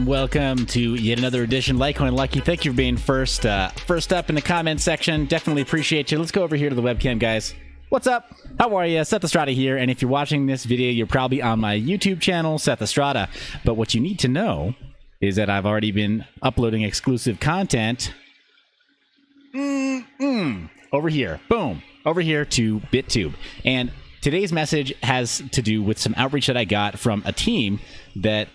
Welcome to yet another edition. Litecoin Lucky, thank you for being first up in the comment section. Definitely appreciate you. Let's go over here to the webcam, guys. What's up? How are you? Seth Estrada here, and if you're watching this video, you're probably on my YouTube channel, Seth Estrada. But what you need to know is that I've already been uploading exclusive content over here. Boom. Over here to Bit.Tube. And today's message has to do with some outreach that I got from a team that,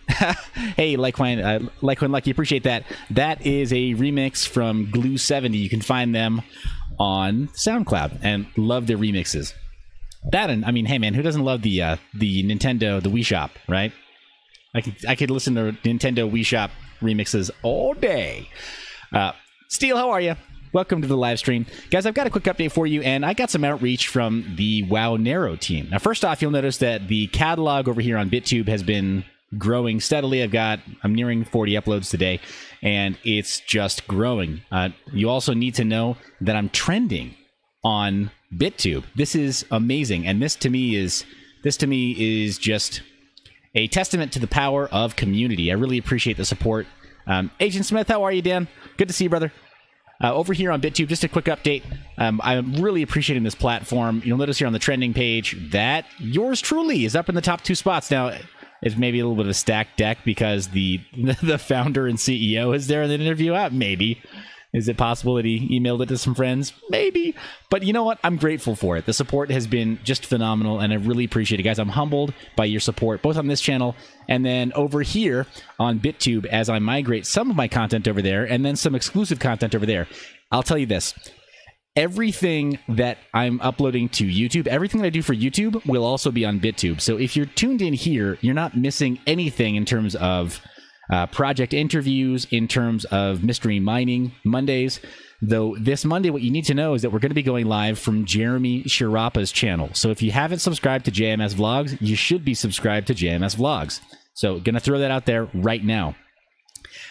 hey, Litecoin Lucky, appreciate that. That is a remix from Glue70. You can find them on SoundCloud, and love their remixes. That, and I mean, hey man, who doesn't love the Nintendo, the Wii Shop, right? I could listen to Nintendo Wii Shop remixes all day. Steel, how are you? Welcome to the live stream. Guys, I've got a quick update for you, and I got some outreach from the Wownero team. Now, first off, you'll notice that the catalog over here on Bit.Tube has been growing steadily. I'm nearing 40 uploads today, and it's just growing. You also need to know that I'm trending on Bit.Tube. This is amazing, and this to me is just a testament to the power of community. I really appreciate the support. Agent Smith, how are you, Dan? Good to see you, brother. Over here on Bit.Tube, just a quick update. I'm really appreciating this platform. You'll notice here on the trending page that yours truly is up in the top 2 spots. Now, it's maybe a little bit of a stacked deck because the founder and CEO is there in the interview. Maybe. Is it possible that he emailed it to some friends? Maybe. But you know what? I'm grateful for it. The support has been just phenomenal, and I really appreciate it, guys. I'm humbled by your support, both on this channel and then over here on Bit.Tube as I migrate some of my content over there and then some exclusive content over there. I'll tell you this. Everything that I'm uploading to YouTube, everything that I do for YouTube will also be on Bit.Tube. So if you're tuned in here, you're not missing anything in terms of project interviews, in terms of mystery mining Mondays. Though this Monday, what you need to know is that we're going to be going live from Jeremy Shirapa's channel. So if you haven't subscribed to JMS Vlogs, you should be subscribed to JMS Vlogs. So going to throw that out there right now.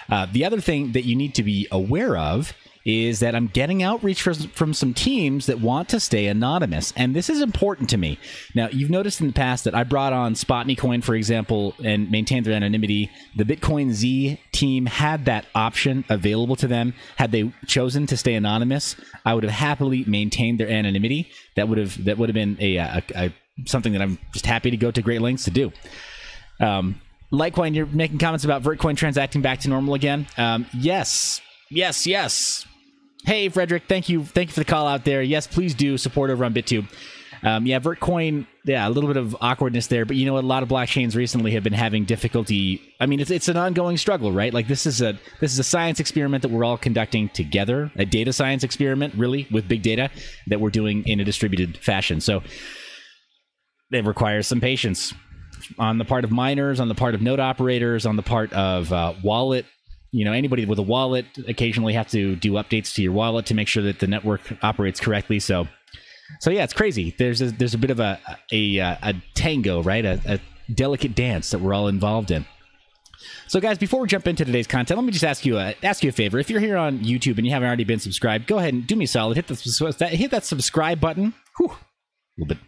The other thing that you need to be aware of is that I'm getting outreach from some teams that want to stay anonymous, and this is important to me. Now, you've noticed in the past that I brought on Spotneycoin, for example, and maintained their anonymity. The Bitcoin Z team had that option available to them. Had they chosen to stay anonymous, I would have happily maintained their anonymity. That would have been a something that I'm just happy to go to great lengths to do. Litecoin, you're making comments about Vertcoin transacting back to normal again. Yes. Hey, Frederick, thank you for the call out there. Yes, please do support over on Bit.Tube. Yeah, Vertcoin, yeah, a little bit of awkwardness there, but you know what? A lot of blockchains recently have been having difficulty. I mean, it's an ongoing struggle, right? Like this is a science experiment that we're all conducting together, a data science experiment, really, with big data that we're doing in a distributed fashion. So it requires some patience on the part of miners, on the part of node operators, on the part of wallet. You know, anybody with a wallet occasionally have to do updates to your wallet to make sure that the network operates correctly. So yeah, it's crazy. There's a bit of a tango, right? A delicate dance that we're all involved in. So guys, before we jump into today's content, let me just ask you a favor. If you're here on YouTube and you haven't already been subscribed, go ahead and do me a solid. Hit that subscribe button. Whew, a little bit.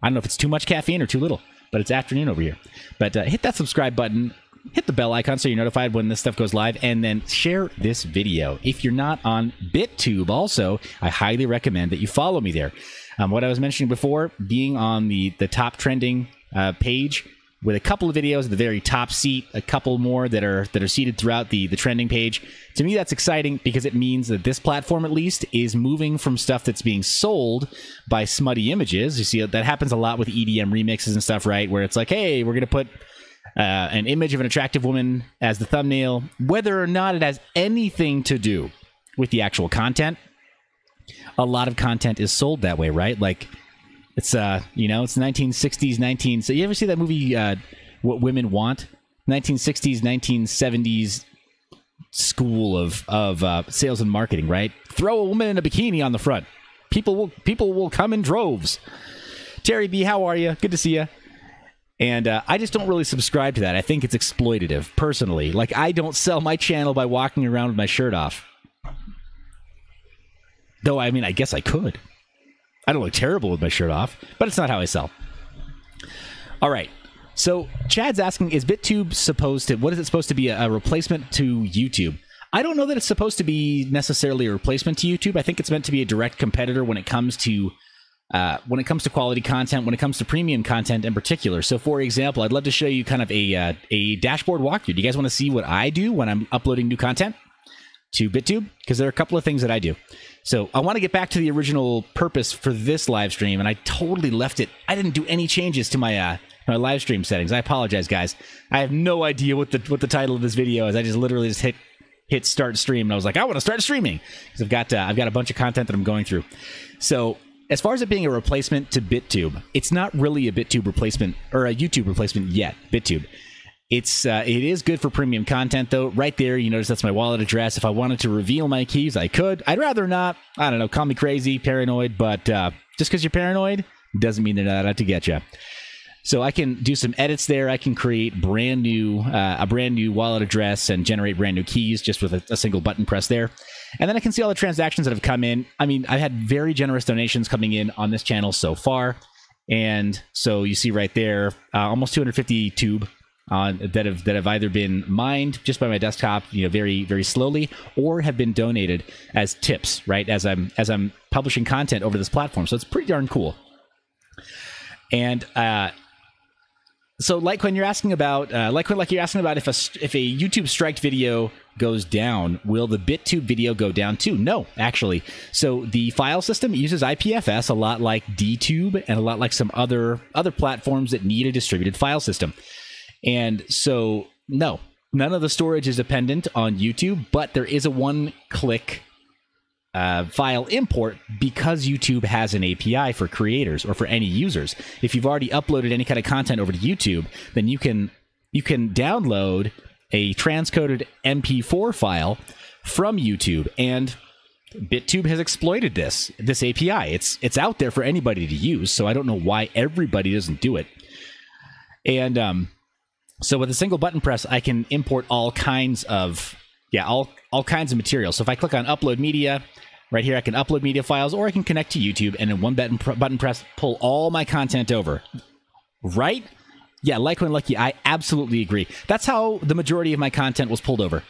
I don't know if it's too much caffeine or too little, but it's afternoon over here. But hit that subscribe button. Hit the bell icon so you're notified when this stuff goes live, and then share this video. If you're not on Bit.Tube also, I highly recommend that you follow me there. What I was mentioning before, being on the top trending page, with a couple of videos at the very top seat, a couple more that are seated throughout the trending page. To me, that's exciting because it means that this platform, at least, is moving from stuff that's being sold by smutty images. You see, that happens a lot with EDM remixes and stuff, right? Where it's like, hey, we're going to put an image of an attractive woman as the thumbnail, whether or not it has anything to do with the actual content. A lot of content is sold that way, right? Like, it's it's 1960s, so you ever see that movie, What Women Want? 1960s, 1970s school of sales and marketing, right? Throw a woman in a bikini on the front. People will come in droves. Terry B, how are you? Good to see you. And I just don't really subscribe to that. I think it's exploitative, personally. Like, I don't sell my channel by walking around with my shirt off. Though, I mean, I guess I could. I don't look terrible with my shirt off, but it's not how I sell. All right. So Chad's asking, is Bit.Tube what is it supposed to be, a replacement to YouTube? I don't know that it's supposed to be necessarily a replacement to YouTube. I think it's meant to be a direct competitor when it comes to quality content, when it comes to premium content in particular. So, for example, I'd love to show you kind of a dashboard walkthrough. Do you guys want to see what I do when I'm uploading new content to Bit.Tube? Because there are a couple of things that I do. So I want to get back to the original purpose for this live stream, and I totally left it. I didn't do any changes to my my live stream settings. I apologize, guys. I have no idea what the title of this video is. I just literally just hit start stream, and I was like, I want to start streaming because I've got a bunch of content that I'm going through. So as far as it being a replacement to Bit.Tube, it's not really a Bit.Tube replacement or a YouTube replacement yet. Bit.Tube. It is good for premium content, though. Right there, you notice that's my wallet address. If I wanted to reveal my keys, I could. I'd rather not. I don't know. Call me crazy, paranoid, but just because you're paranoid doesn't mean they're not out to get you. So I can do some edits there. I can create a brand new wallet address and generate brand new keys just with a single button press there. And then I can see all the transactions that have come in. I mean, I've had very generous donations coming in on this channel so far. And so you see right there, almost 250 tube that have either been mined just by my desktop, very, very slowly, or have been donated as tips, right? As I'm publishing content over this platform. So it's pretty darn cool. And so like when you're asking about if a YouTube striked video goes down, will the Bit.Tube video go down too? No, actually. So the file system uses IPFS a lot like DTube and a lot like some other platforms that need a distributed file system. And so, no, none of the storage is dependent on YouTube, but there is a one-click file import because YouTube has an API for creators or for any users. If you've already uploaded any kind of content over to YouTube, then you can download a transcoded MP4 file from YouTube, and Bit.Tube has exploited this API. It's out there for anybody to use, so I don't know why everybody doesn't do it. And so with a single button press, I can import all kinds of material. So if I click on upload media, right here I can upload media files, or I can connect to YouTube and in one button press pull all my content over. Right? Yeah, like when lucky, I absolutely agree. That's how the majority of my content was pulled over.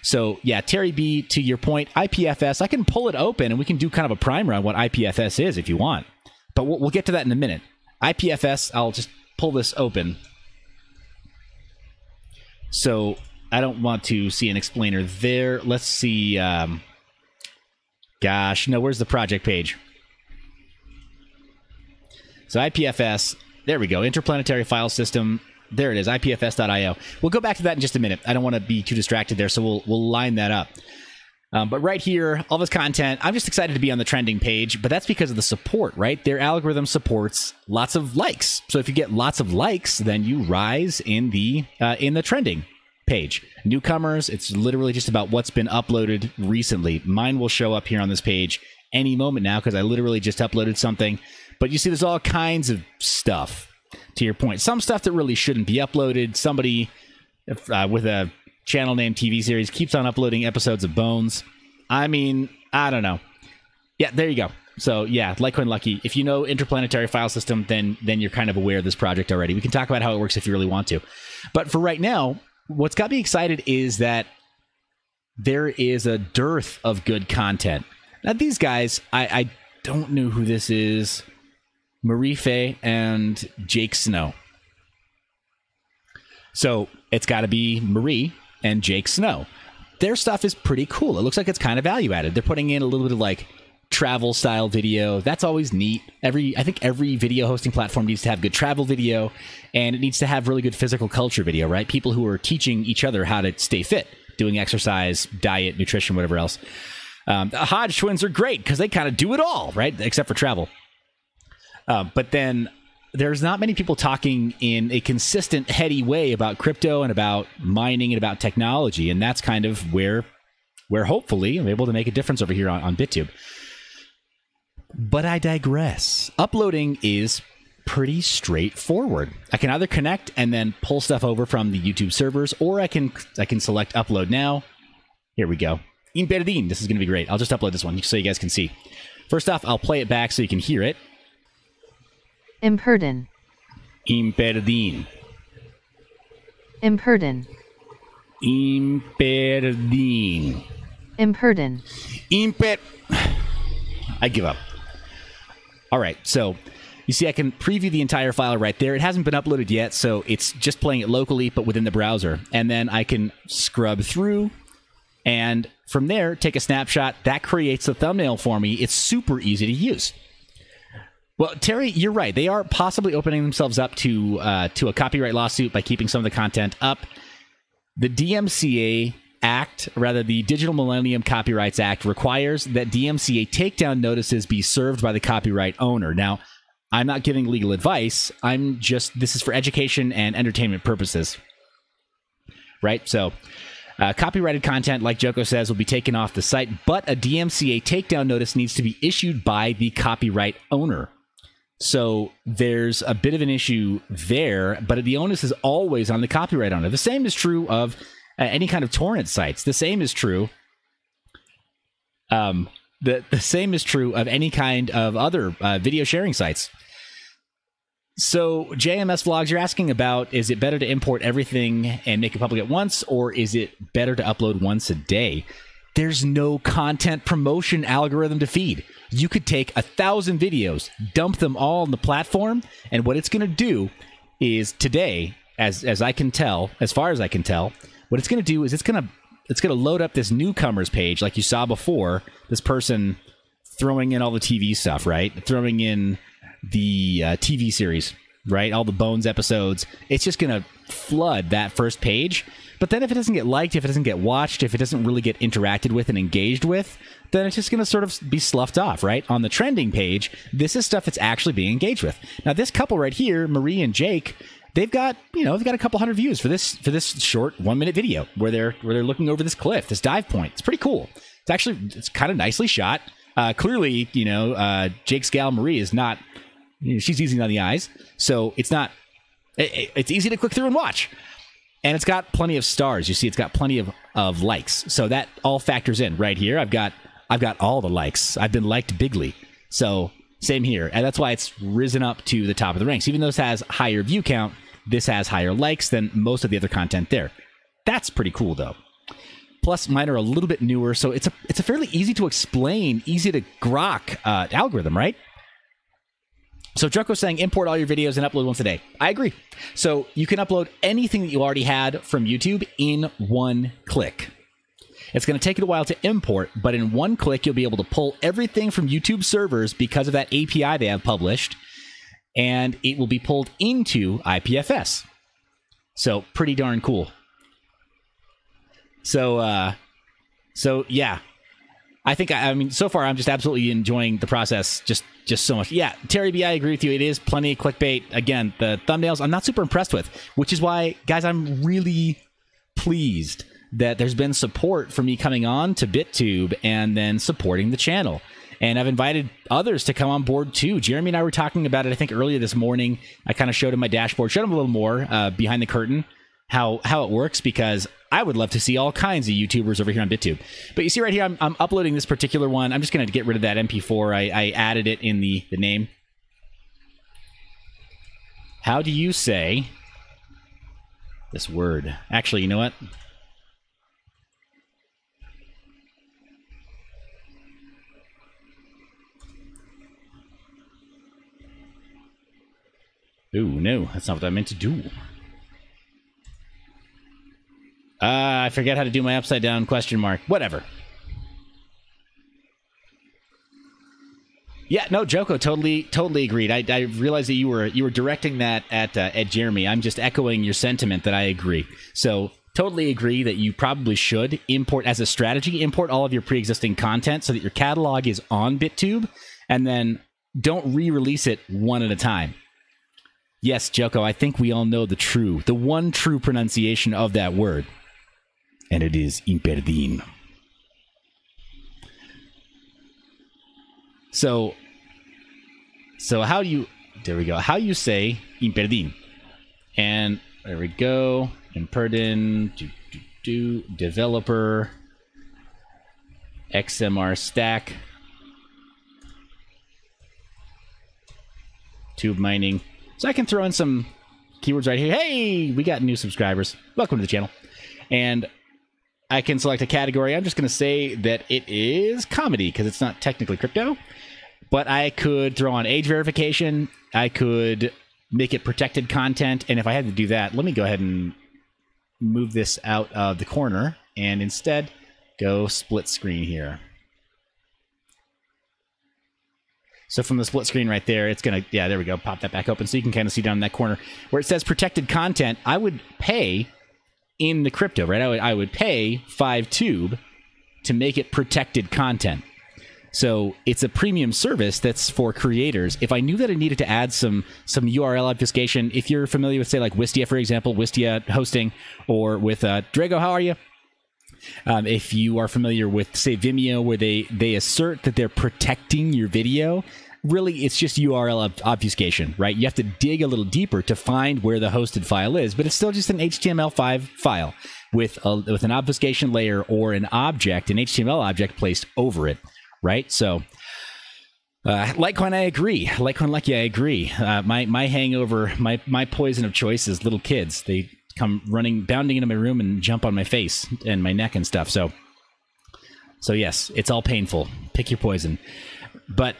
So yeah, Terry B, to your point, IPFS, I can pull it open and we can do kind of a primer on what IPFS is if you want. But we'll get to that in a minute. IPFS, I'll just pull this open. So I don't want to see an explainer there. Let's see. Gosh, no, where's the project page? So IPFS, there we go. Interplanetary File System. There it is, IPFS.io. We'll go back to that in just a minute. I don't want to be too distracted there, so we'll line that up. But right here, all this content, I'm just excited to be on the trending page, but that's because of the support, right? Their algorithm supports lots of likes. So if you get lots of likes, then you rise in the trending page. Newcomers, it's literally just about what's been uploaded recently. Mine will show up here on this page any moment now because I literally just uploaded something. But you see there's all kinds of stuff, to your point. Some stuff that really shouldn't be uploaded. Somebody with a channel name TV series keeps on uploading episodes of Bones. I mean, I don't know. Yeah, there you go. So yeah, Litecoin Lucky. If you know Interplanetary File System, then you're kind of aware of this project already. We can talk about how it works if you really want to. But for right now, what's got me excited is that there is a dearth of good content. Now these guys, I don't know who this is. Marie Faye and Jake Snow. So it's got to be Marie and Jake Snow. Their stuff is pretty cool. It looks like it's kind of value added. They're putting in a little bit of like travel style video. That's always neat. I think every video hosting platform needs to have good travel video, and it needs to have really good physical culture video, right? People who are teaching each other how to stay fit, doing exercise, diet, nutrition, whatever else. The Hodge twins are great because they kind of do it all, right? Except for travel. But then there's not many people talking in a consistent, heady way about crypto and about mining and about technology. And that's kind of where hopefully I'm able to make a difference over here on Bit.Tube. But I digress. Uploading is pretty straightforward. I can either connect and then pull stuff over from the YouTube servers, or I can select upload now. Here we go. Imperdin. This is going to be great. I'll just upload this one so you guys can see. First off, I'll play it back so you can hear it. Imperdin. Imperdin. Imperdin. Imperdin. Imperdin. I give up. All right, so you see I can preview the entire file right there. It hasn't been uploaded yet, so it's just playing it locally, but within the browser. And then I can scrub through, and from there, take a snapshot. That creates the thumbnail for me. It's super easy to use. Well, Terry, you're right. They are possibly opening themselves up to a copyright lawsuit by keeping some of the content up. The DMCA Act, rather the Digital Millennium Copyrights Act, requires that DMCA takedown notices be served by the copyright owner. Now, I'm not giving legal advice. This is for education and entertainment purposes. Right? So, copyrighted content, like Joko says, will be taken off the site, but a DMCA takedown notice needs to be issued by the copyright owner. So there's a bit of an issue there, but the onus is always on the copyright owner. The same is true of any kind of torrent sites. The same is true. The same is true of any kind of other video sharing sites. So JMS Vlogs, you're asking about, is it better to import everything and make it public at once, or is it better to upload once a day? There's no content promotion algorithm to feed. You could take 1,000 videos, dump them all on the platform, and what it's going to do is today, as I can tell, as far as I can tell, what it's going to do is it's going to load up this newcomers page like you saw before, this person throwing in all the TV stuff, right? Throwing in the TV series, right? All the Bones episodes. It's just going to flood that first page. But then if it doesn't get liked, if it doesn't get watched, if it doesn't really get interacted with and engaged with, then it's just going to sort of be sloughed off, right? On the trending page, this is stuff that's actually being engaged with. Now, this couple right here, Marie and Jake, they've got a couple hundred views for this short 1-minute video where they're looking over this cliff, this dive point. It's pretty cool. It's kind of nicely shot. Clearly, Jake's gal Marie is not, she's easy on the eyes, so it's easy to click through and watch. And it's got plenty of stars. You see, it's got plenty of likes. So that all factors in right here. I've got all the likes. I've been liked bigly. So same here. And that's why it's risen up to the top of the ranks. Even though this has higher view count, this has higher likes than most of the other content there. That's pretty cool, though. Plus, mine are a little bit newer, so it's a fairly easy to explain, easy to grok algorithm, right? So Joko's saying import all your videos and upload once a day. I agree. So you can upload anything that you already had from YouTube in one click. It's going to take it a while to import, but in one click, you'll be able to pull everything from YouTube servers because of that API they have published, and it will be pulled into IPFS. So pretty darn cool. So yeah. I think, so far, I'm just absolutely enjoying the process just so much. Yeah, Terry B., I agree with you. It is plenty of clickbait. Again, the thumbnails, I'm not super impressed with, which is why, guys, I'm really pleased that there's been support for me coming on to Bit.Tube and then supporting the channel. And I've invited others to come on board, too. Jeremy and I were talking about it, I think, earlier this morning. I kind of showed him my dashboard, showed him a little more behind the curtain, how it works, because I would love to see all kinds of YouTubers over here on Bit.Tube. But you see right here, I'm uploading this particular one. I'm just going to get rid of that MP4. I added it in the name. How do you say this word? Actually, you know what? Ooh, no, that's not what I meant to do. forget how to do my upside down question mark. Whatever. Yeah, no, Joko, totally agreed. I realized that you were directing that at Jeremy. I'm just echoing your sentiment that I agree. So totally agree that you probably should import, as a strategy, import all of your pre-existing content so that your catalog is on Bit.Tube, and then don't re-release it one at a time. Yes, Joko, I think we all know the one true pronunciation of that word. And it is imperdin. So how do you... There we go. How you say imperdin. And there we go. Imperdin. Developer. XMR stack. Tube mining. So I can throw in some keywords right here. Hey, we got new subscribers. Welcome to the channel. And I can select a category. I'm just going to say that it is comedy because it's not technically crypto. But I could throw on age verification. I could make it protected content. And if I had to do that, let me go ahead and move this out of the corner and instead go split screen here. So from the split screen right there, it's going to, yeah, there we go, pop that back open so you can kind of see down in that corner where it says protected content. I would pay in the crypto, right? I would pay 5Tube to make it protected content. So it's a premium service that's for creators. If I knew that I needed to add some URL obfuscation, if you're familiar with, say, like Wistia, for example, Wistia hosting, or with Drago, how are you? If you are familiar with, say, Vimeo, where they assert that they're protecting your video, really, it's just URL obfuscation, right? You have to dig a little deeper to find where the hosted file is, but it's still just an HTML5 file with an obfuscation layer or an object, an HTML object placed over it, right? So, Litecoin, I agree. Litecoin Lucky, I agree. My hangover, my poison of choice is little kids. They come bounding into my room and jump on my face and my neck and stuff. So yes, it's all painful. Pick your poison. But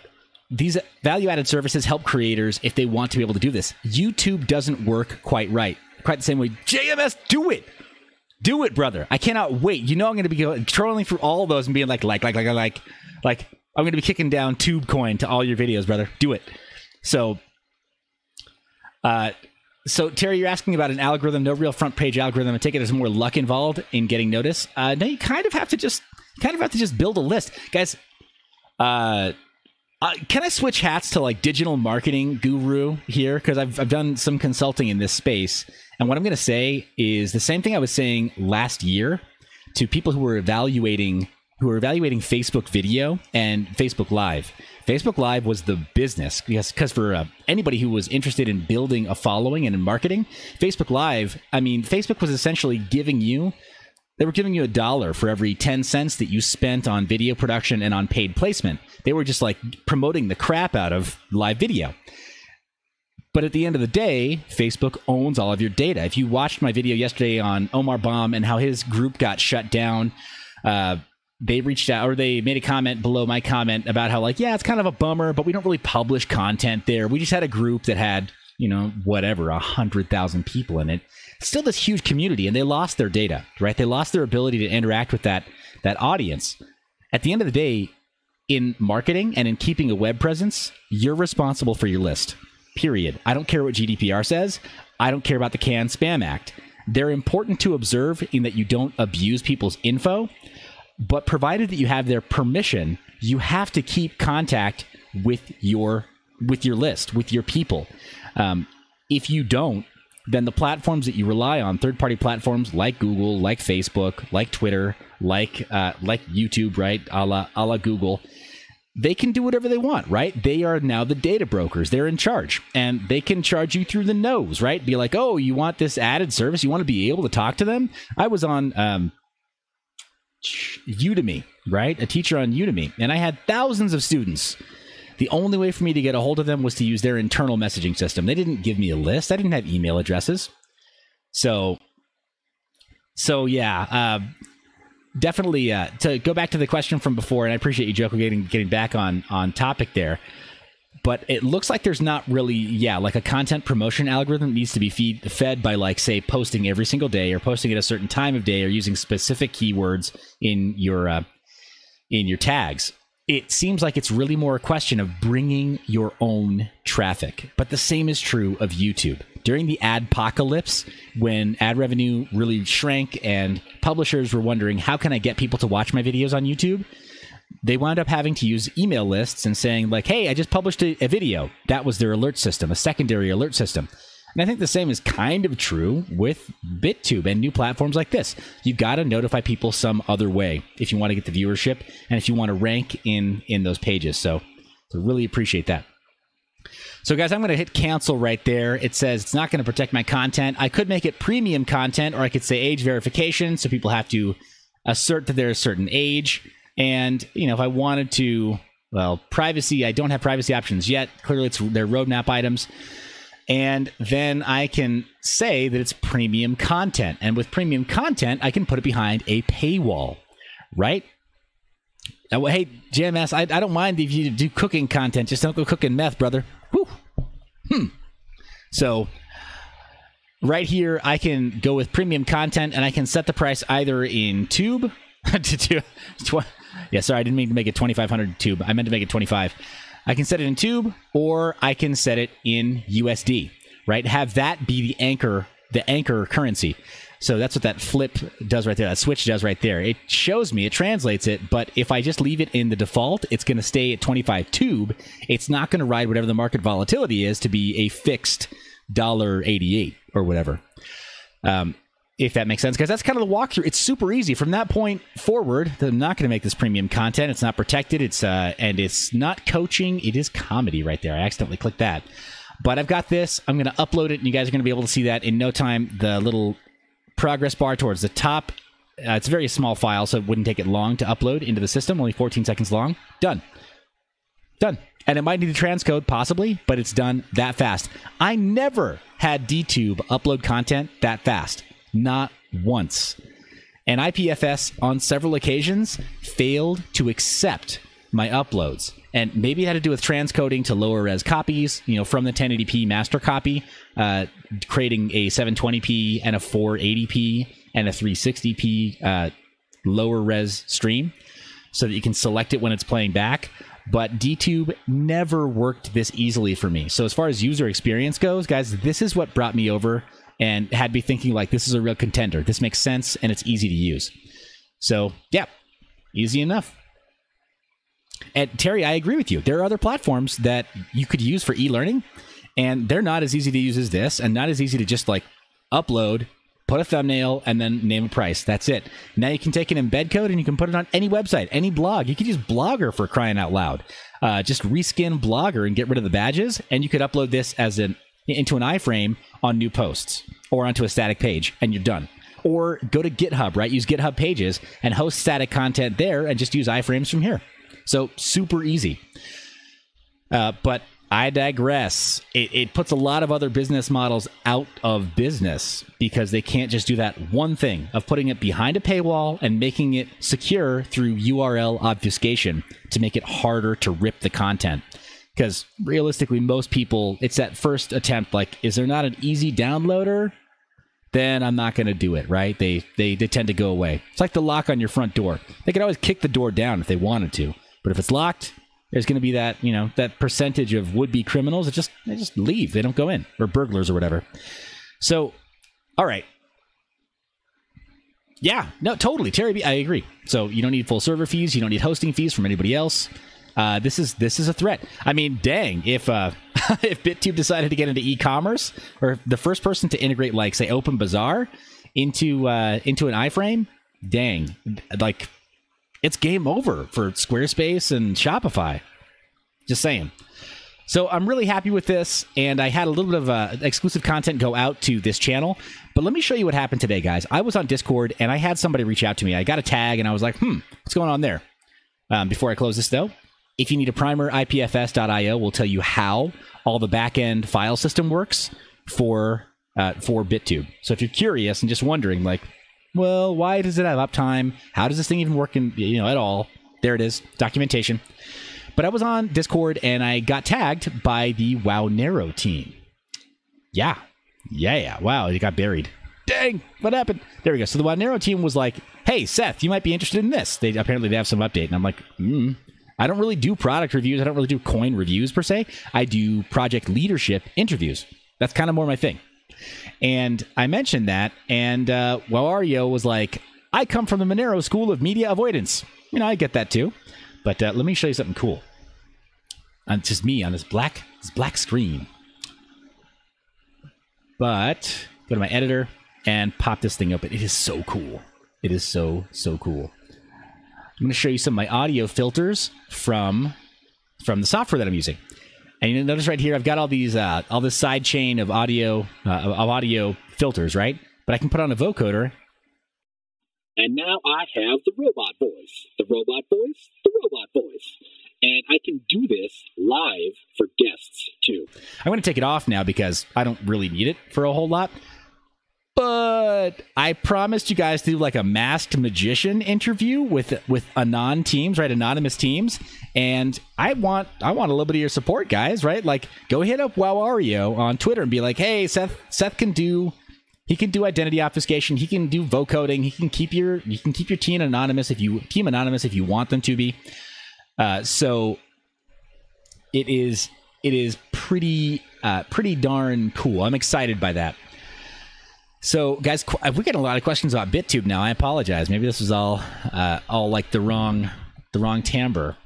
these value-added services help creators if they want to be able to do this. YouTube doesn't work quite the same way. JMS, do it! Do it, brother. I cannot wait. You know I'm going to be trolling through all of those and being like, I'm going to be kicking down TubeCoin to all your videos, brother. Do it. So Terry, you're asking about an algorithm, no real front page algorithm. I take it there's more luck involved in getting notice. No, you kind of have to just build a list, guys. Can I switch hats to like digital marketing guru here? Because I've done some consulting in this space. And what I'm going to say is the same thing I was saying last year to people who were evaluating Facebook video and Facebook Live. Facebook Live was the business, because for anybody who was interested in building a following and in marketing, Facebook Live, I mean, Facebook was essentially giving you $1 for every 10 cents that you spent on video production and on paid placement. They were just like promoting the crap out of live video. But at the end of the day, Facebook owns all of your data. If you watched my video yesterday on Omar Baum and how his group got shut down, they reached out, or they made a comment below my comment about how, like, yeah, it's kind of a bummer, but we don't really publish content there. We just had a group that had, 100,000 people in it. Still this huge community, and they lost their data, right? They lost their ability to interact with that audience. At the end of the day, in marketing and in keeping a web presence, you're responsible for your list, period. I don't care what GDPR says. I don't care about the CAN Spam Act. They're important to observe in that you don't abuse people's info, but provided that you have their permission, you have to keep contact with your list, with your people. If you don't, then the platforms that you rely on, third-party platforms like Google, like Facebook, like Twitter, like YouTube, right, a la Google, they can do whatever they want, right? They are now the data brokers. They're in charge, and they can charge you through the nose, right? Be like, oh, you want this added service? You want to be able to talk to them? I was on Udemy, right? A teacher on Udemy, and I had thousands of students. The only way for me to get a hold of them was to use their internal messaging system. They didn't give me a list. I didn't have email addresses. So yeah, definitely to go back to the question from before, and I appreciate you, Joko, getting back on topic there. but it looks like there's not really, like a content promotion algorithm that needs to be fed by, like, say, posting every single day or posting at a certain time of day or using specific keywords in your tags. It seems like it's really more a question of bringing your own traffic. But the same is true of YouTube. During the adpocalypse, when ad revenue really shrank and publishers were wondering, how can I get people to watch my videos on YouTube? They wound up having to use email lists and saying, like, hey, I just published a video. That was their alert system, a secondary alert system. And I think the same is kind of true with Bit.Tube and new platforms like this. You've got to notify people some other way if you want to get the viewership and if you want to rank in those pages. So really appreciate that. So, guys, I'm going to hit cancel right there. It says it's not going to protect my content. I could make it premium content, or I could say age verification, so people have to assert that they're a certain age. And, if I wanted to, well, privacy, I don't have privacy options yet. Clearly, they're roadmap items. And then I can say that it's premium content. And with premium content, I can put it behind a paywall, right? Hey, JMS, I don't mind if you do cooking content. Just don't go cooking meth, brother. Whew. So right here, I can go with premium content, and I can set the price either in Tube. Yeah, sorry, I didn't mean to make it 2,500 Tube. I meant to make it 25. I can set it in Tube, or I can set it in USD, right? Have that be the anchor currency. So that's what that flip does right there. That switch does right there. It shows me, it translates it, but if I just leave it in the default, it's going to stay at 25 Tube. It's not going to ride whatever the market volatility is to be a fixed $1.88 or whatever. If that makes sense, because that's kind of the walkthrough. It's super easy. From that point forward, I'm not going to make this premium content. It's not protected. And it's not coaching. It is comedy right there. I accidentally clicked that. But I've got this. I'm going to upload it, and you guys are going to be able to see that in no time. The little progress bar towards the top. It's a very small file, so it wouldn't take it long to upload into the system. Only 14 seconds long. Done. And it might need a transcode, possibly, but it's done that fast. I never had DTube upload content that fast. Not once. And IPFS on several occasions failed to accept my uploads. And maybe it had to do with transcoding to lower res copies, from the 1080p master copy, creating a 720p and a 480p and a 360p lower res stream so that you can select it when it's playing back. But DTube never worked this easily for me. So as far as user experience goes, guys, this is what brought me over and had me thinking, like, this is a real contender. This makes sense, and it's easy to use. So, yeah, easy enough. And Terry, I agree with you. There are other platforms that you could use for e-learning, and they're not as easy to use as this, and not as easy to just, like, upload, put a thumbnail, and then name a price. That's it. Now you can take an embed code, and you can put it on any website, any blog. You could use Blogger, for crying out loud. Just reskin Blogger and get rid of the badges, and you could upload this as into an iframe on new posts or onto a static page, and you're done. Or go to GitHub, right? Use GitHub Pages and host static content there and just use iframes from here. So super easy. But I digress. It puts a lot of other business models out of business because they can't just do that one thing of putting it behind a paywall and making it secure through URL obfuscation to make it harder to rip the content. Because realistically, most people, it's that first attempt, like, is there not an easy downloader? Then I'm not going to do it, right? They tend to go away. It's like the lock on your front door. They could always kick the door down if they wanted to. But if it's locked, there's going to be that, that percentage of would-be criminals that they just leave. They don't go in. Or burglars or whatever. So, all right. Yeah, no, totally. Terry, I agree. So you don't need full server fees. You don't need hosting fees from anybody else. This is a threat. I mean, dang, if Bit.Tube decided to get into e-commerce, or the first person to integrate, like, say, OpenBazaar into an iframe, dang, like, it's game over for Squarespace and Shopify. Just saying. So I'm really happy with this, and I had a little bit of exclusive content go out to this channel. But let me show you what happened today, guys. I was on Discord, and I had somebody reach out to me. I got a tag, and I was like, what's going on there? Before I close this, though, if you need a primer, ipfs.io will tell you how all the back-end file system works for Bit.Tube. So if you're curious and just wondering, like, well, why does it have uptime? How does this thing even work at all? There it is, documentation. But I was on Discord and I got tagged by the Wownero team. Yeah. Wow, it got buried. Dang, what happened? There we go. So the Wownero team was like, hey, Seth, you might be interested in this. Apparently they have some update. And I'm like, I don't really do product reviews. I don't really do coin reviews per se. I do project leadership interviews. That's kind of more my thing. And I mentioned that, and Wownero was like, I come from the Monero School of Media Avoidance. I get that too. But let me show you something cool. It's just me on this black screen. But go to my editor and pop this thing open. It is so cool. It is so cool. I'm going to show you some of my audio filters from the software that I'm using. And you notice right here, I've got all this side chain of audio filters, right? But I can put on a vocoder. And now I have the robot voice, the robot voice, the robot voice. And I can do this live for guests, too. I'm going to take it off now because I don't really need it for a whole lot. But I promised you guys to do like a masked magician interview with anon teams, right? Anonymous teams. And I want a little bit of your support, guys, right? Like, go hit up Wownero on Twitter and be like, hey, Seth can do identity obfuscation. He can do vocoding. You can keep your team anonymous if you want them to be. So it is pretty darn cool. I'm excited by that. So, guys, we're getting a lot of questions about Bit.Tube now. I apologize. Maybe this was all like the wrong timbre.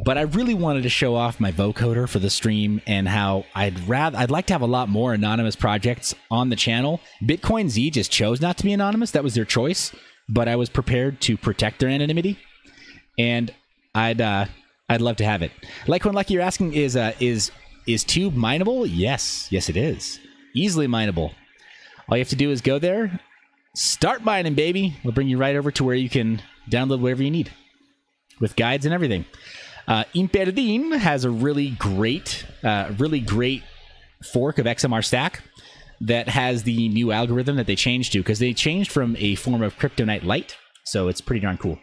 But I really wanted to show off my vocoder for the stream and how I'd like to have a lot more anonymous projects on the channel. Bitcoin Z just chose not to be anonymous. That was their choice. But I was prepared to protect their anonymity, and I'd love to have it. Like when Lucky, you're asking, is Tube mineable? Yes, it is. Easily mineable. All you have to do is go there, start mining, baby. We'll bring you right over to where you can download whatever you need with guides and everything. Imperdin has a really great fork of XMR Stack that has the new algorithm that they changed to, because they changed from a form of Kryptonite Lite. So it's pretty darn cool.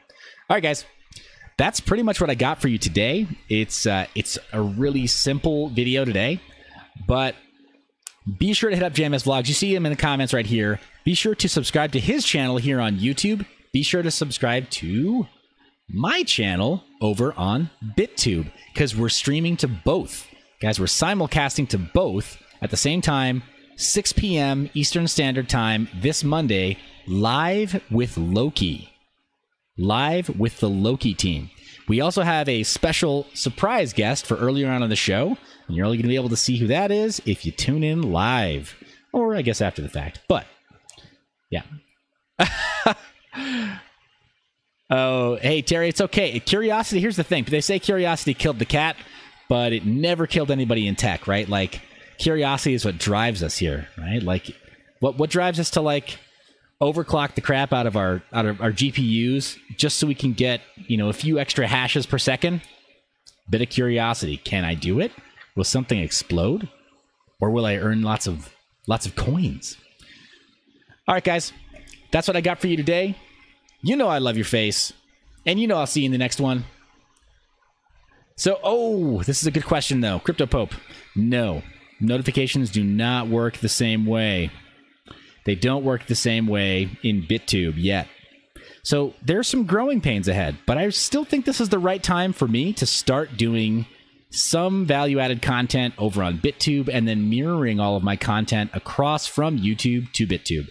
All right, guys. That's pretty much what I got for you today. It's a really simple video today, but be sure to hit up JMS Vlogs. You see him in the comments right here. Be sure to subscribe to his channel here on YouTube. Be sure to subscribe to my channel over on Bit.Tube, because we're streaming to both. Guys, we're simulcasting to both at the same time, 6 p.m. Eastern Standard Time this Monday, live with Loki. Live with the Loki team. We also have a special surprise guest for earlier on in the show, and you're only going to be able to see who that is if you tune in live, or I guess after the fact. But yeah. Oh, hey Terry, it's okay. Curiosity. Here's the thing: they say curiosity killed the cat, but it never killed anybody in tech, right? Like, curiosity is what drives us here, right? Like, what drives us to like overclock the crap out of our GPUs just so we can get, a few extra hashes per second. Bit of curiosity. Can I do it? Will something explode? Or will I earn lots of coins? All right, guys. That's what I got for you today. I love your face. And I'll see you in the next one. So, this is a good question, though. Crypto Pope. No. Notifications do not work the same way. They don't work the same way in Bit.Tube yet. So there's some growing pains ahead, but I still think this is the right time for me to start doing some value-added content over on Bit.Tube and then mirroring all of my content across from YouTube to Bit.Tube.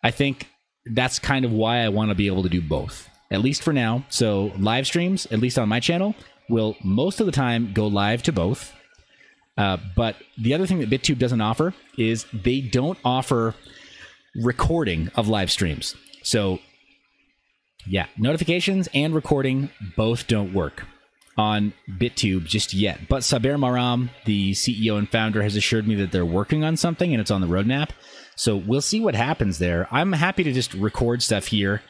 I think that's kind of why I want to be able to do both, at least for now. So live streams, at least on my channel, will most of the time go live to both. But the other thing that Bit.Tube doesn't offer is they don't offer recording of live streams. So yeah, notifications and recording both don't work on Bit.Tube just yet. But Saber Maram, the CEO and founder, has assured me that they're working on something and it's on the roadmap. So we'll see what happens there. I'm happy to just record stuff here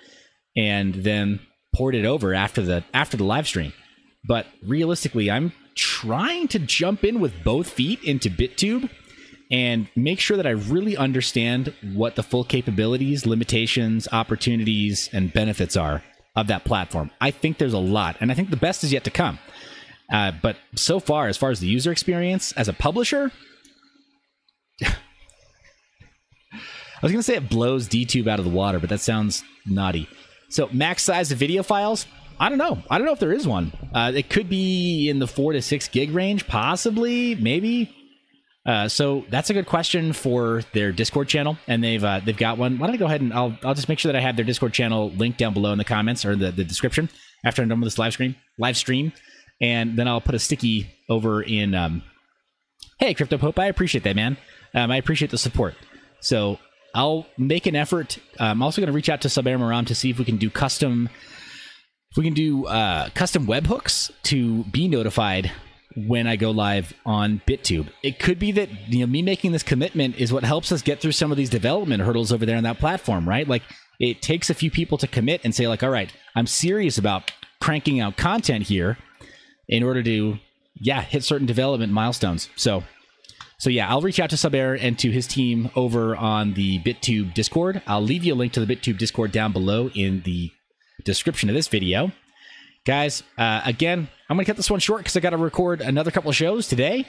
and then port it over after the live stream. But realistically, I'm trying to jump in with both feet into Bit.Tube and make sure that I really understand what the full capabilities, limitations, opportunities, and benefits are of that platform. I think there's a lot, and I think the best is yet to come. But so far as the user experience as a publisher, I was going to say it blows DTube out of the water, but that sounds naughty. So max size of video files, I don't know. I don't know if there is one. It could be in the 4 to 6 gig range, possibly, maybe. So that's a good question for their Discord channel, and they've got one. Why don't I go ahead and I'll just make sure that I have their Discord channel linked down below in the comments or the description after I'm done with this live stream, and then I'll put a sticky over in. Hey, Crypto Pope, I appreciate that, man. I appreciate the support. So I'll make an effort. I'm also going to reach out to Saber Maram to see if we can do custom webhooks to be notified when I go live on Bit.Tube. It could be that me making this commitment is what helps us get through some of these development hurdles over there on that platform, right? Like, it takes a few people to commit and say, like, all right, I'm serious about cranking out content here in order to, hit certain development milestones. So yeah, I'll reach out to Saber and to his team over on the Bit.Tube Discord. I'll leave you a link to the Bit.Tube Discord down below in the description of this video. Guys, again, I'm going to cut this one short because I got to record another couple of shows today.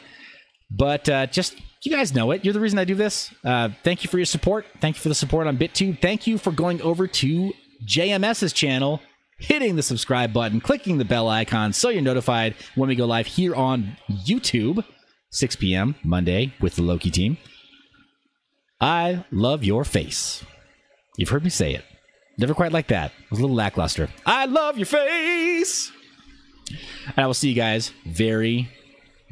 But just, you guys know it. You're the reason I do this. Thank you for your support. Thank you for the support on Bit.Tube. Thank you for going over to JMS's channel, hitting the subscribe button, clicking the bell icon so you're notified when we go live here on YouTube, 6 p.m. Monday with the Loki team. I love your face. You've heard me say it. Never quite like that. It was a little lackluster. I love your face! And I will see you guys very,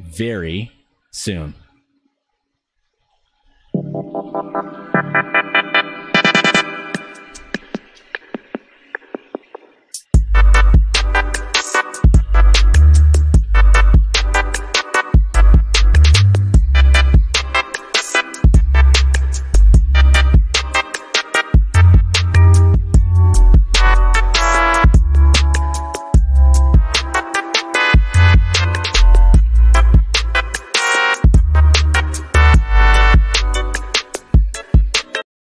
very soon.